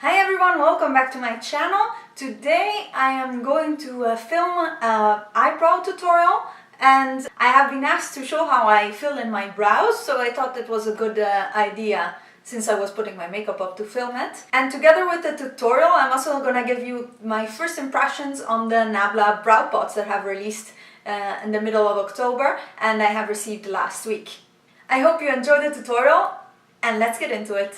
Hi everyone, welcome back to my channel. Today I am going to film an eyebrow tutorial, and I have been asked to show how I fill in my brows, so I thought it was a good idea since I was putting my makeup up to film it. And together with the tutorial I'm also gonna give you my first impressions on the Nabla Brow Pots that have released in the middle of October and I have received last week. I hope you enjoy the tutorial and let's get into it.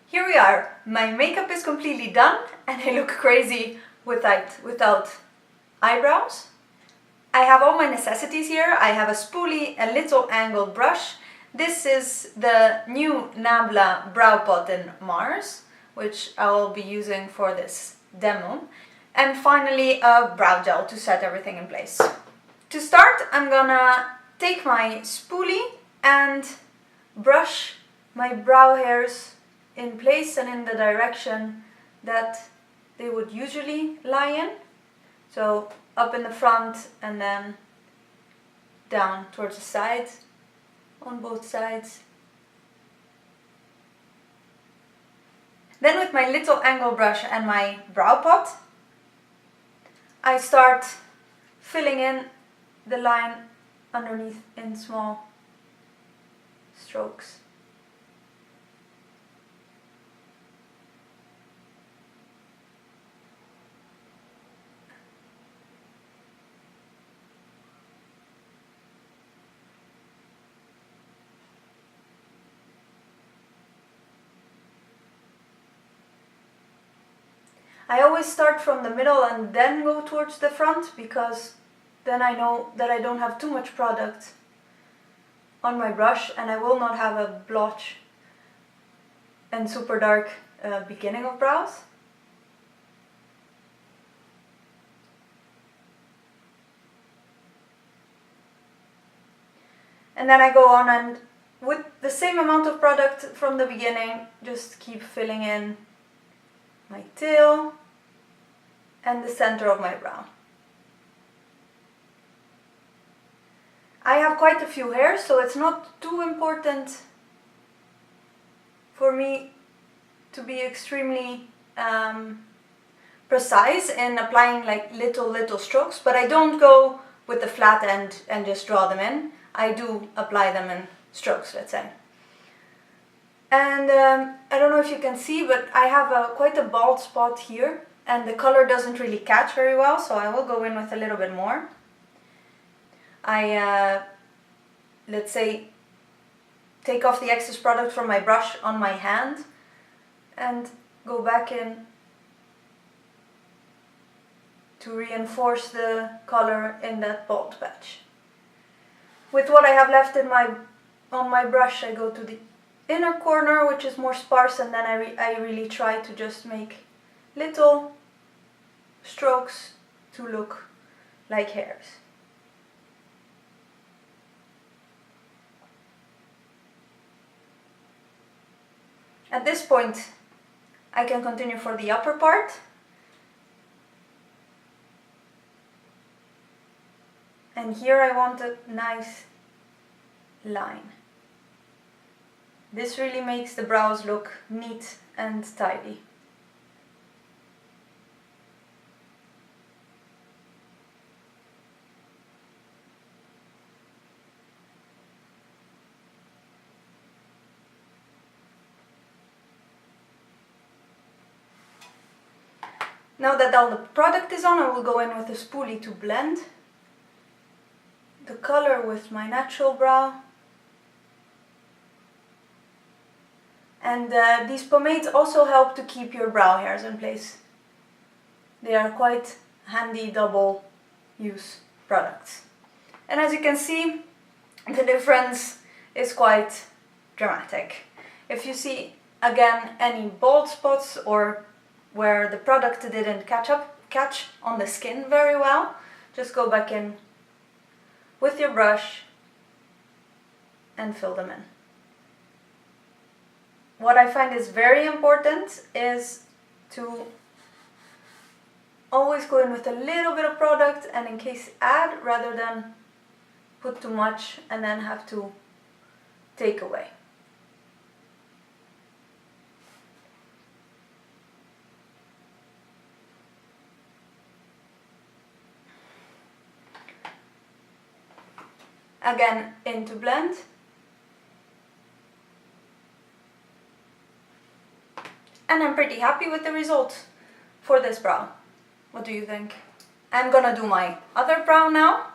Here we are. My makeup is completely done and I look crazy without eyebrows. I have all my necessities here. I have a spoolie, a little angled brush. This is the new Nabla Brow Pot in Mars, which I will be using for this demo. And finally a brow gel to set everything in place. To start, I'm gonna take my spoolie and brush my brow hairs in place and in the direction that they would usually lie in. So up in the front and then down towards the sides, on both sides. Then with my little angle brush and my brow pot, I start filling in the line underneath in small strokes. I always start from the middle and then go towards the front, because then I know that I don't have too much product on my brush and I will not have a blotch and super dark beginning of brows. And then I go on and with the same amount of product from the beginning, just keep filling in my tail and the center of my brow. I have quite a few hairs, so it's not too important for me to be extremely precise in applying like little strokes, but I don't go with the flat end and just draw them in. I do apply them in strokes, let's say. And I don't know if you can see, but I have quite a bald spot here and the color doesn't really catch very well, so I will go in with a little bit more. I, let's say, take off the excess product from my brush on my hand and go back in to reinforce the color in that bald patch. With what I have left in on my brush, I go to the inner corner, which is more sparse, and then I really try to just make little strokes to look like hairs. At this point, I can continue for the upper part. And here I want a nice line. This really makes the brows look neat and tidy. Now that all the product is on, I will go in with a spoolie to blend the color with my natural brow. And these pomades also help to keep your brow hairs in place. They are quite handy double use products. And as you can see, the difference is quite dramatic. If you see again any bald spots or where the product didn't catch on the skin very well, just go back in with your brush and fill them in. What I find is very important is to always go in with a little bit of product and in case add, rather than put too much and then have to take away. again into blend. And I'm pretty happy with the result for this brow. What do you think? I'm gonna do my other brow now.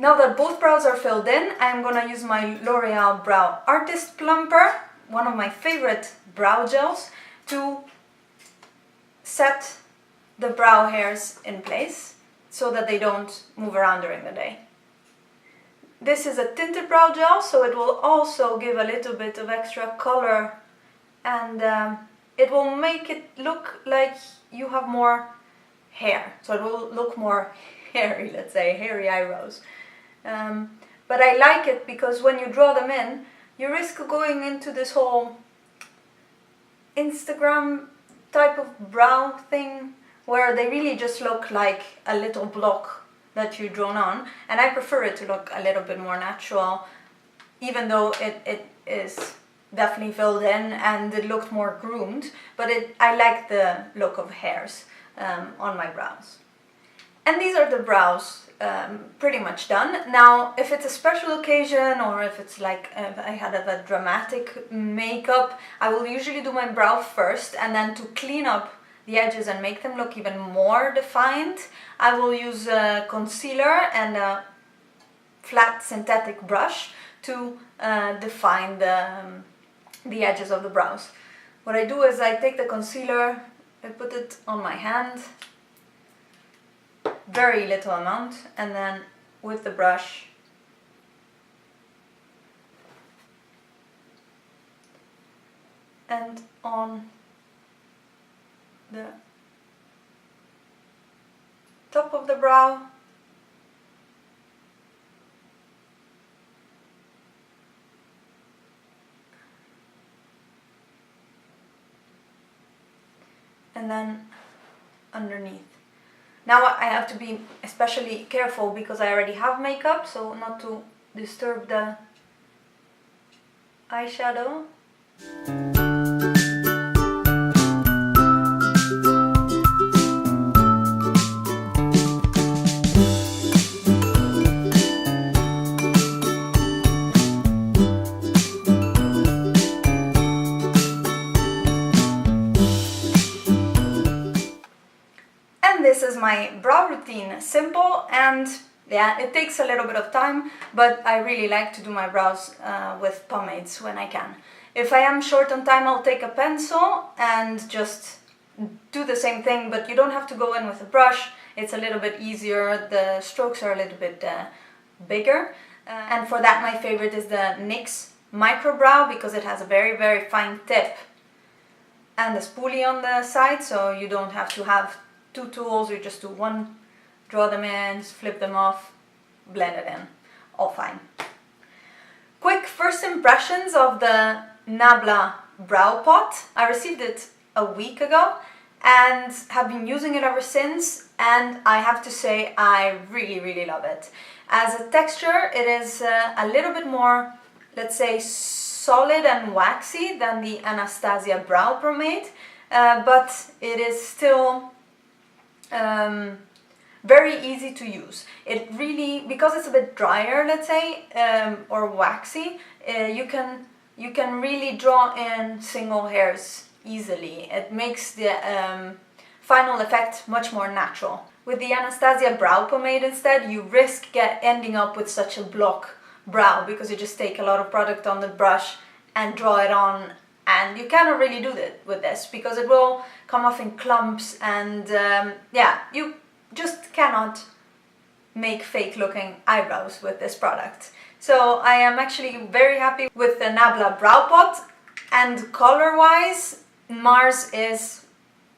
Now that both brows are filled in, I'm gonna use my L'Oreal Brow Artist Plumper, one of my favorite brow gels, to set the brow hairs in place so that they don't move around during the day. This is a tinted brow gel, so it will also give a little bit of extra color, and it will make it look like you have more hair. So it will look more hairy, let's say, hairy eyebrows. But I like it because when you draw them in, you risk going into this whole Instagram type of brow thing where they really just look like a little block that you've drawn on, and I prefer it to look a little bit more natural, even though it is definitely filled in and it looked more groomed, but I like the look of hairs on my brows. And these are the brows pretty much done. Now, if it's a special occasion or if it's like I had a dramatic makeup, I will usually do my brow first, and then to clean up the edges and make them look even more defined, I will use a concealer and a flat synthetic brush to define the edges of the brows. What I do is I take the concealer, I put it on my hand, very little amount, and then with the brush and on the top of the brow, and then underneath. Now I have to be especially careful because I already have makeup, so not to disturb the eyeshadow. This is my brow routine. Simple, and yeah, it takes a little bit of time, but I really like to do my brows with pomades when I can. If I am short on time, I'll take a pencil and just do the same thing, but you don't have to go in with a brush. It's a little bit easier, the strokes are a little bit bigger, and for that my favorite is the NYX Micro Brow because it has a very, very fine tip and a spoolie on the side, so you don't have to have two tools, you just do one, draw them in, flip them off, blend it in, all fine. Quick first impressions of the Nabla Brow Pot. I received it a week ago and have been using it ever since, and I have to say I really, really love it. As a texture, it is a little bit more, let's say, solid and waxy than the Anastasia Brow Pomade, but it is still very easy to use. It really, because it's a bit drier, let's say, or waxy, you can really draw in single hairs easily. It makes the final effect much more natural. With the Anastasia Brow Pomade instead, you risk ending up with such a block brow because you just take a lot of product on the brush and draw it on, and you cannot really do that with this because it will come off in clumps, and yeah, you just cannot make fake looking eyebrows with this product. So I am actually very happy with the Nabla Brow Pot, and color wise Mars is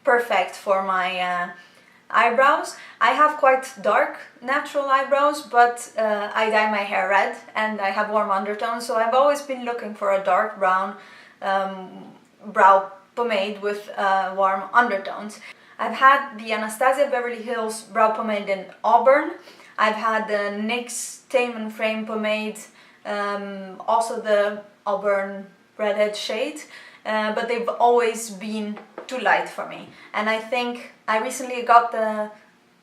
perfect for my eyebrows. I have quite dark natural eyebrows, but I dye my hair red and I have warm undertones, so I've always been looking for a dark brown brow pomade with warm undertones. I've had the Anastasia Beverly Hills brow pomade in auburn. I've had the NYX Tame and Frame pomade, also the auburn redhead shade, but they've always been too light for me. And I think I recently got the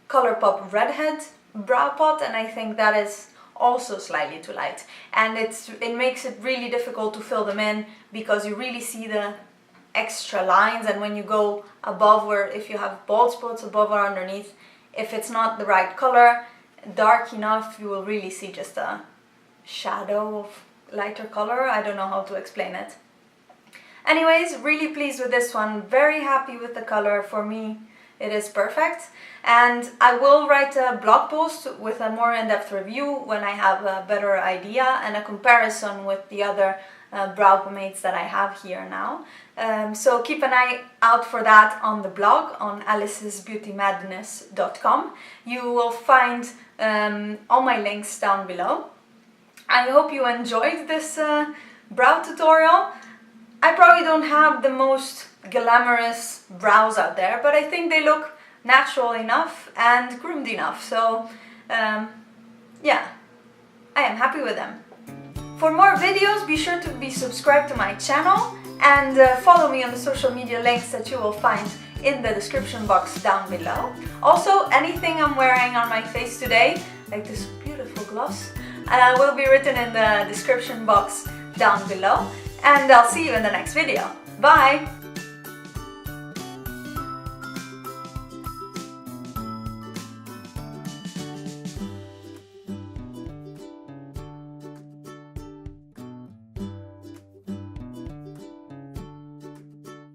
Colourpop redhead brow pot, and I think that is also slightly too light. And it makes it really difficult to fill them in because you really see the extra lines, and when you go above, where if you have bald spots above or underneath, if it's not the right color, dark enough, you will really see just a shadow of lighter color. I don't know how to explain it. Anyways, really pleased with this one, very happy with the color. For me it is perfect, and I will write a blog post with a more in-depth review when I have a better idea and a comparison with the other brow pomades that I have here now. So keep an eye out for that on the blog on alicesbeautymadness.com. You will find all my links down below. I hope you enjoyed this brow tutorial. I probably don't have the most glamorous brows out there, but I think they look natural enough and groomed enough, so yeah, I am happy with them. For more videos, be sure to be subscribed to my channel and follow me on the social media links that you will find in the description box down below. Also, anything I'm wearing on my face today, like this beautiful gloss, will be written in the description box down below. And I'll see you in the next video. Bye!